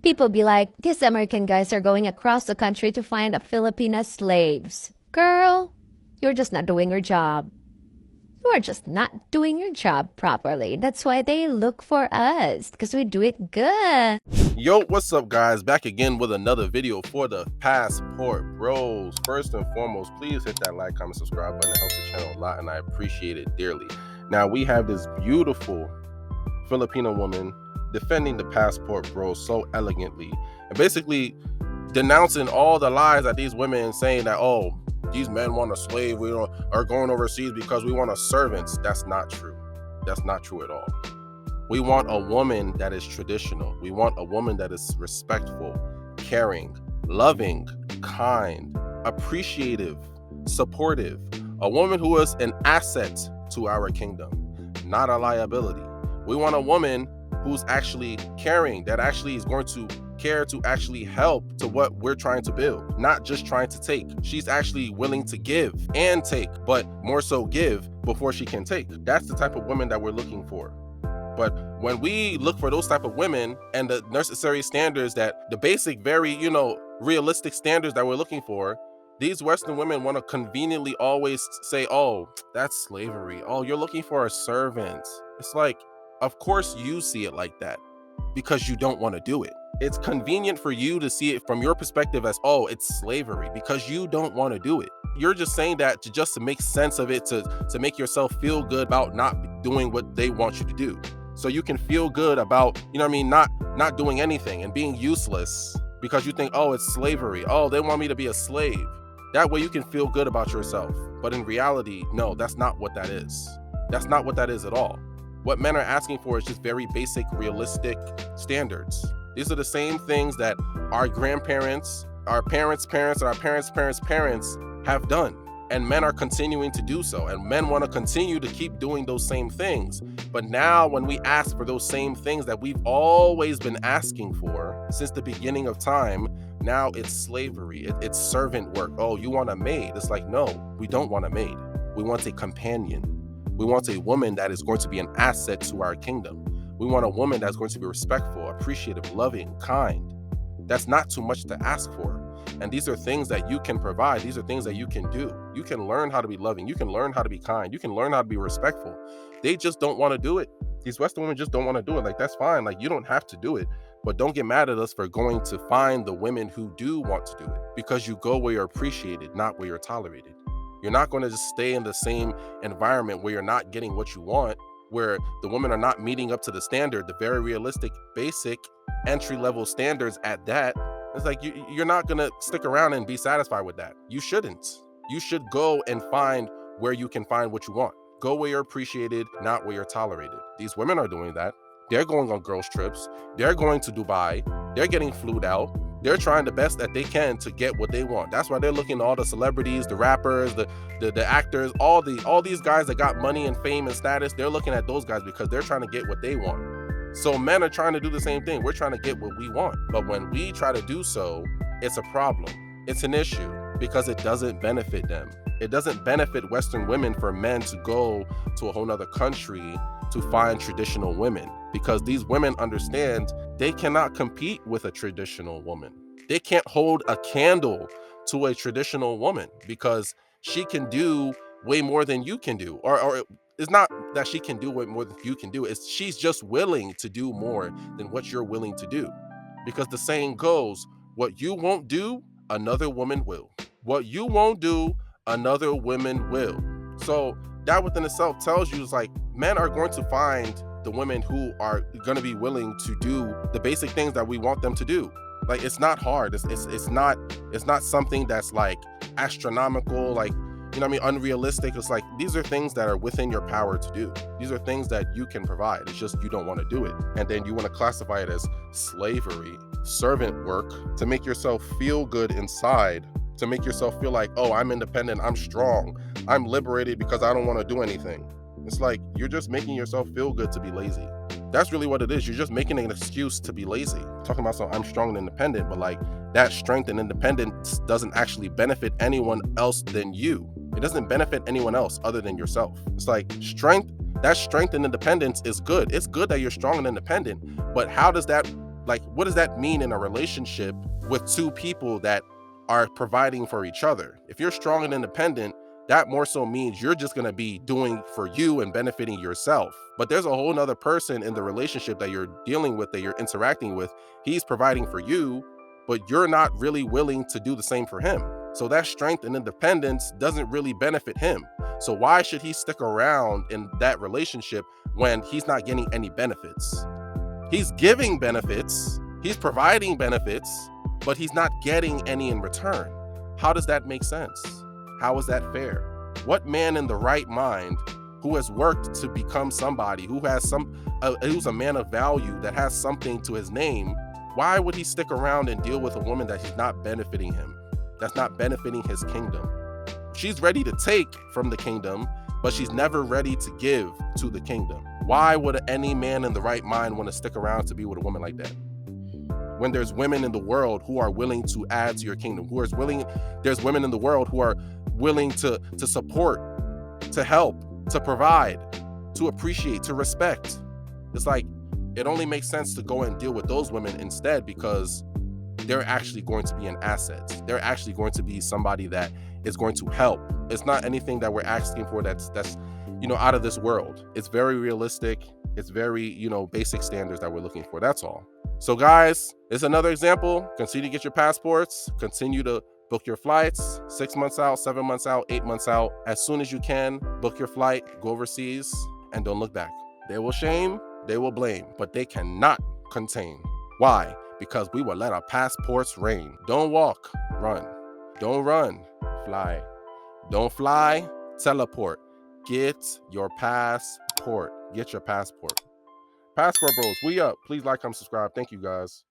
People be like, these American guys are going across the country to find a Filipina slaves. Girl, you're just not doing your job. You are just not doing your job properly. That's why they look for us, because we do it good. Yo, what's up guys? Back again with another video for the Passport Bros. First and foremost, please hit that like, comment, subscribe button. It helps the channel a lot and I appreciate it dearly. Now we have this beautiful Filipino woman defending the Passport Bros so elegantly and basically denouncing all the lies that these women saying that, oh, these men want a slave, we are going overseas because we want a servants. That's not true. That's not true at all. We want a woman that is traditional. We want a woman that is respectful, caring, loving, kind, appreciative, supportive. A woman who is an asset to our kingdom, not a liability. We want a woman who's actually caring, that actually is going to care to actually help to what we're trying to build, not just trying to take. She's actually willing to give and take, but more so give before she can take. That's the type of woman that we're looking for. But when we look for those type of women and the necessary standards, that the basic, very, realistic standards that we're looking for, these Western women want to conveniently always say, oh, that's slavery. Oh, you're looking for a servant. It's like, of course you see it like that because you don't want to do it. It's convenient for you to see it from your perspective as, oh, it's slavery, because you don't want to do it. You're just saying that to make sense of it, to make yourself feel good about not doing what they want you to do. So you can feel good about, not doing anything and being useless because you think, oh, it's slavery. Oh, they want me to be a slave. That way you can feel good about yourself. But in reality, no, that's not what that is. That's not what that is at all. What men are asking for is just very basic, realistic standards. These are the same things that our grandparents, our parents' parents, and our parents' parents' parents have done. And men are continuing to do so. And men want to continue to keep doing those same things. But now when we ask for those same things that we've always been asking for since the beginning of time, now it's slavery. It's servant work. Oh, you want a maid? It's like, no, we don't want a maid. We want a companion. We want a woman that is going to be an asset to our kingdom. We want a woman that's going to be respectful, appreciative, loving, kind. That's not too much to ask for. And these are things that you can provide. These are things that you can do. You can learn how to be loving. You can learn how to be kind. You can learn how to be respectful. They just don't want to do it. These Western women just don't want to do it. Like, that's fine. Like, you don't have to do it. But don't get mad at us for going to find the women who do want to do it, because you go where you're appreciated, not where you're tolerated. You're not going to just stay in the same environment where you're not getting what you want, where the women are not meeting up to the standard, the very realistic, basic, entry-level standards at that. It's like you're not going to stick around and be satisfied with that. You shouldn't. You should go and find where you can find what you want. Go where you're appreciated, not where you're tolerated. These women are doing that. They're going on girls' trips. They're going to Dubai. They're getting flued out. They're trying the best that they can to get what they want. That's why they're looking at all the celebrities, the rappers, the actors, all these guys that got money and fame and status. They're looking at those guys because they're trying to get what they want. So men are trying to do the same thing. We're trying to get what we want. But when we try to do so, it's a problem. It's an issue because it doesn't benefit them. It doesn't benefit Western women for men to go to a whole nother country to find traditional women, because these women understand they cannot compete with a traditional woman. They can't hold a candle to a traditional woman because she can do way more than you can do. Or it's not that she can do way more than you can do. It's she's just willing to do more than what you're willing to do. Because the saying goes, what you won't do, another woman will. What you won't do, another woman will. So that within itself tells you, it's like, men are going to find the women who are going to be willing to do the basic things that we want them to do. Like, it's not hard. It's not something that's like astronomical, like, unrealistic. It's like, these are things that are within your power to do. These are things that you can provide. It's just you don't want to do it. And then you want to classify it as slavery, servant work, to make yourself feel good inside, to make yourself feel like, oh, I'm independent, I'm strong, I'm liberated because I don't want to do anything. It's like, you're just making yourself feel good to be lazy. That's really what it is. You're just making an excuse to be lazy. Talking about, so I'm strong and independent, but like, that strength and independence doesn't actually benefit anyone else than you. It doesn't benefit anyone else other than yourself. It's like, strength and independence is good. It's good that you're strong and independent, but how does that Like, what does that mean in a relationship with two people that are providing for each other? If you're strong and independent, that more so means you're just going to be doing for you and benefiting yourself. But there's a whole nother person in the relationship that you're dealing with, that you're interacting with. He's providing for you, but you're not really willing to do the same for him. So that strength and independence doesn't really benefit him. So why should he stick around in that relationship when he's not getting any benefits? He's giving benefits, he's providing benefits, but he's not getting any in return. How does that make sense? How is that fair? What man in the right mind who has worked to become somebody, who has who's a man of value, that has something to his name, why would he stick around and deal with a woman that is not benefiting him, that's not benefiting his kingdom? She's ready to take from the kingdom, but she's never ready to give to the kingdom. Why would any man in the right mind want to stick around to be with a woman like that? When there's women in the world who are willing to add to your kingdom, there's women in the world who are willing to support, to help, to provide, to appreciate, to respect. It's like, it only makes sense to go and deal with those women instead, because they're actually going to be an asset. They're actually going to be somebody that is going to help. It's not anything that we're asking for that's out of this world. It's very realistic. It's very, basic standards that we're looking for. That's all. So guys, it's another example. Continue to get your passports. Continue to book your flights 6 months out, 7 months out, 8 months out. As soon as you can, book your flight, go overseas, and don't look back. They will shame, they will blame, but they cannot contain. Why? Because we will let our passports reign. Don't walk, run. Don't run, fly. Don't fly, teleport. Get your passport. Get your passport. Passport Bros, we up. Please like, comment, subscribe. Thank you, guys.